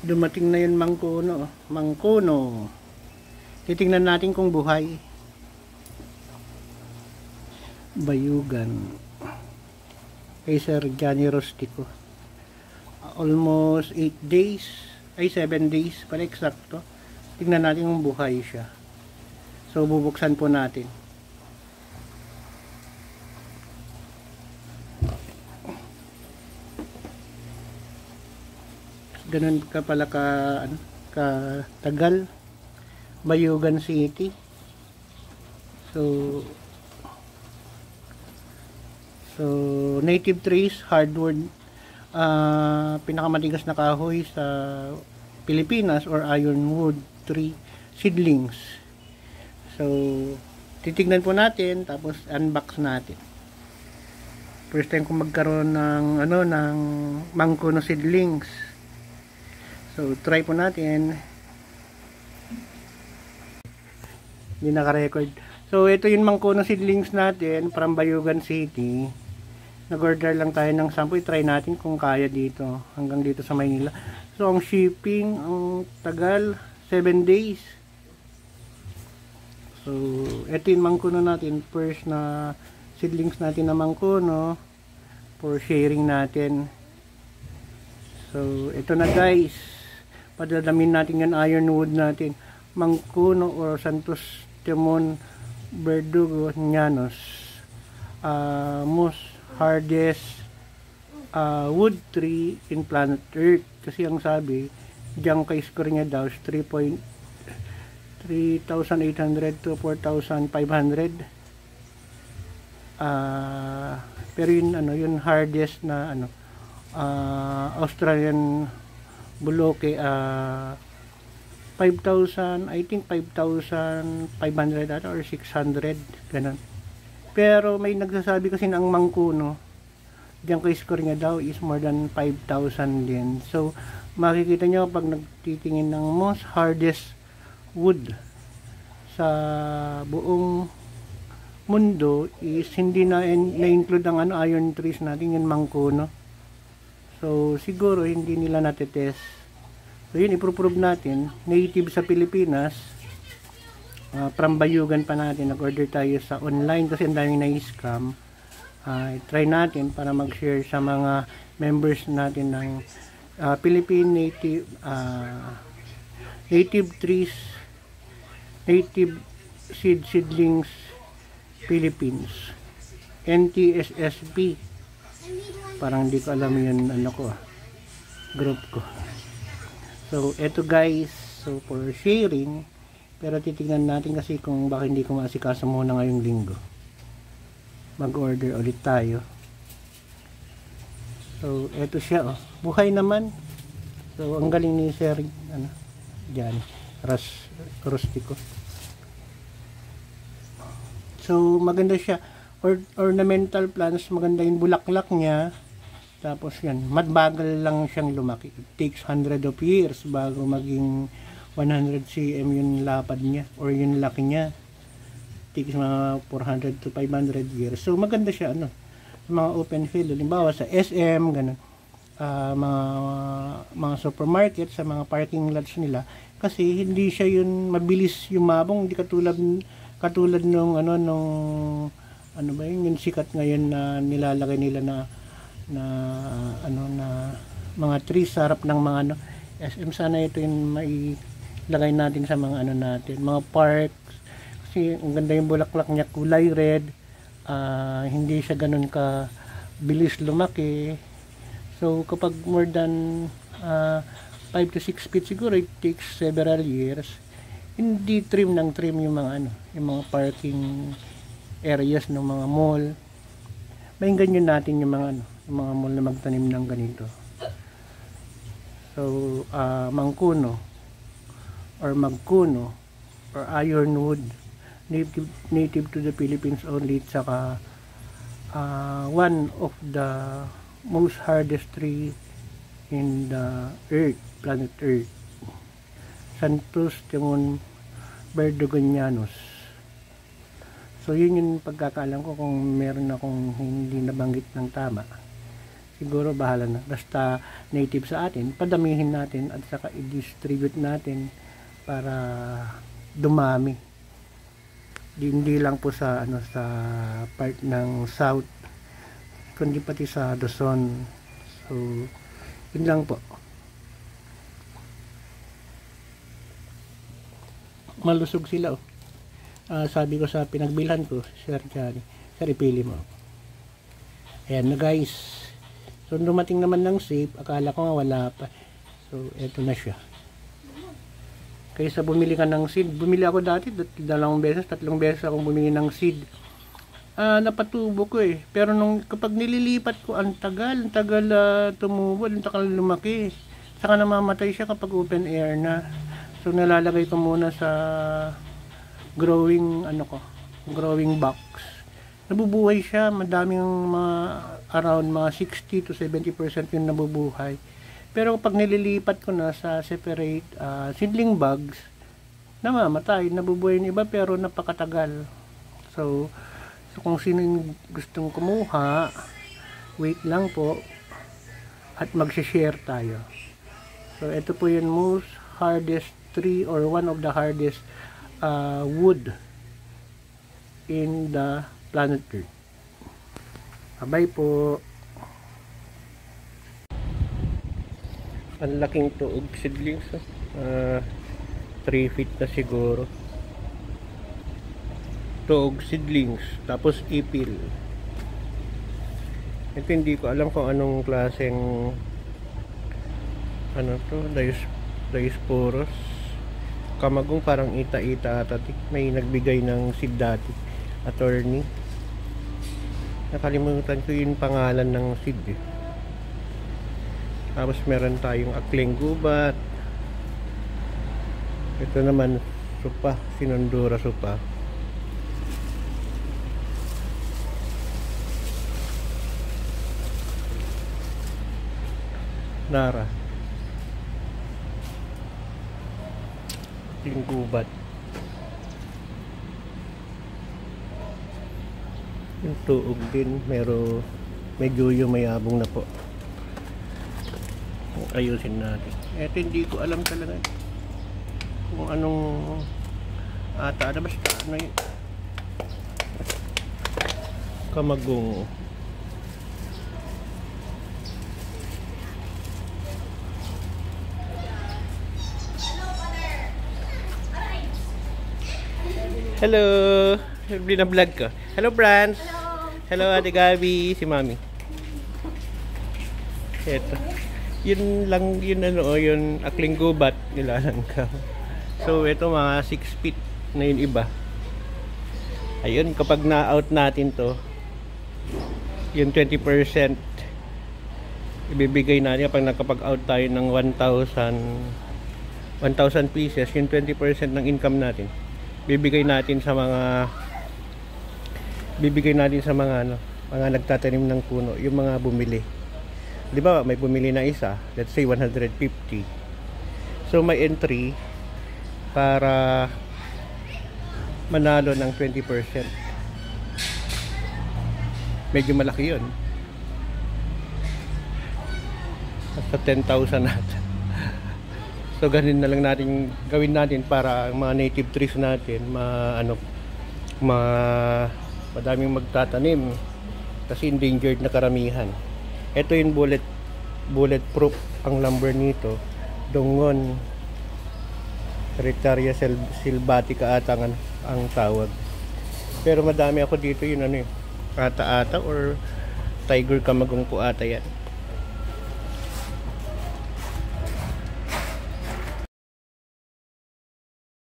Dumating na yun mangkuno. Mangkuno. Titingnan natin kung buhay. Bayugan. Kay Sir Johnny Rostico. Almost 8 days. Ay 7 days. Para eksakto. Tingnan natin kung buhay siya. So bubuksan po natin. Ganun ka pala tagal. Bayugan City. So native trees, hardwood, pinakamatigas na kahoy sa Pilipinas or ironwood tree seedlings. So titignan po natin tapos unbox natin. First time kong magkaroon ng ng mangkuno seedlings. So try po natin. Hindi naka-record. So ito yung mangkuno seedlings natin from Bayugan City. Nag-order lang tayo ng sample. Try natin kung kaya dito. Hanggang dito sa Maynila. So ang shipping, ang tagal, 7 days. So ito yung mangkuno natin. First na seedlings natin na mangkuno for sharing natin. So ito na guys. Padalamin natin yung ironwood natin. Mangkuno or Santos Timon Verdugo Llanos. Most hardest wood tree in planet Earth. Kasi ang sabi, diyan kay score niya daw 3,800 to 4,500. Pero yun hardest na Australian Buluke 5,000, I think 5,500 or 600 ganun. Pero may nagsasabi kasi ng mangkuno diyan kay score niya daw is more than 5,000 din. So makikita nyo pag nagtitingin ng most hardest wood sa buong mundo is hindi na-include ang iron trees natin, yung mangkuno. So siguro hindi nila natetest. So yun, iprove natin. Native sa Pilipinas. From Bayugan pa natin. Nag-order tayo sa online kasi ang daming na-scam. Try natin para mag-share sa mga members natin ng Philippine native trees, native seedlings Philippines, NTSSP. Parang hindi ko alam yun group ko. So eto guys, so for sharing, pero titingnan natin kasi kung baka hindi ko maasikaso muna ngayong linggo. Mag-order ulit tayo. So eto siya, buhay naman. So ang galing ni Sir Johnny Rostico. So maganda siya, ornamental plants, maganda yung bulaklak niya. Tapos yan, madbagal lang siyang lumaki. It takes 100 of years bago maging 100 cm yung lapad niya or yung laki niya. It takes mga 400 to 500 years. So maganda siya mga open field, halimbawa sa SM ganun. Mga supermarket, sa mga parking lots nila, kasi hindi siya yun mabilis yumabong, hindi katulad nung yung sikat ngayon na nilalagay nila na mga trees sa harap ng mga SM. Sana ito yung mailagay natin sa mga natin, mga parks, kasi ang ganda yung bulaklak niya, kulay red. Hindi siya ganun ka bilis lumaki. So kapag more than 5 to 6 feet siguro, it takes several years. Hindi trim yung mga yung mga parking areas ng mga mall. May ganyan natin yung mga mall na magtanim ng ganito. So mangkuno or magkuno or ironwood, native to the Philippines only, saka one of the most hardest tree in the earth, planet Earth, Santos Timon Verdugo Llanos. So yun yung pagkakaalam ko, kung meron akong hindi nabanggit ng tama. siguro bahala na. Basta native sa atin, padamihin natin at saka i-distribute natin para dumami. Hindi lang po sa sa part ng south, kundi pati sa Luzon. So yun lang po. Malusog sila, oh. Sabi ko sa pinagbilhan ko, Sir Johnny, sir, ipili mo. Ayan na guys. So dumating naman ng safe, akala ko nga wala pa. So eto na siya. Kaysa bumili ka ng seed, bumili ako dati 2 beses, 3 beses akong bumili ng seed. Napatubo ko eh. Pero kapag nililipat ko, ang tagal tumubo, ang tagal lumaki. Saka namamatay siya kapag open air na. So nalalagay ko muna sa growing box. Nabubuhay siya, madaming around mga 60 to 70% yung nabubuhay. Pero kapag nililipat ko na sa separate seedling bags, namamatay, nabubuhay yung iba pero napakatagal. So kung sino yung gustong kumuha, wait lang po at mag-share tayo. So ito po yung most hardest tree or one of the hardest wood in the planet Earth. Bye po. Ang laking tuog seedlings, 3 feet na siguro. Tuog seedlings, tapos ipil. Ito hindi ko alam kung anong klaseng Diosporus. Kamagong parang ita-ita ata. May nagbigay ng seed dati, attorney. Nakalimutan ko yung pangalan ng seed eh. Tapos meron tayong akling gubat. Ito naman supa, sinundura supa. Nara, akling gubat. Yung tuog din, medyo yung mayabong na po. Ayusin natin. Eto hindi ko alam talaga kung anong ata na, basta ano yun, kamagong. Hello, bina-vlog ko. Hello Brands. Hello Ate Gabi, si Mami. Eto. Yun lang, yun akling gubat nilalangkaw. So ito mga 6 feet na yung iba. Ayun, kapag na-out natin to, yung 20% ibibigay natin kapag nakapag-out tayo ng 1,000 pieces, yung 20% ng income natin bibigay natin sa mga mga nagtatanim ng puno, yung mga bumili. Di ba may bumili na isa, let's say 150. So may entry para manalo ng 20%. Medyo malaki yun. Basta 10,000 natin. So ganun na lang natin gawin natin para mga native trees natin madaming magtatanim kasi endangered na karamihan. Ito yung bulletproof ang lumber nito. Dongon Retaria sylvatica ata ang tawag. Pero madami ako dito yun ata or tiger kamagong po ata yan.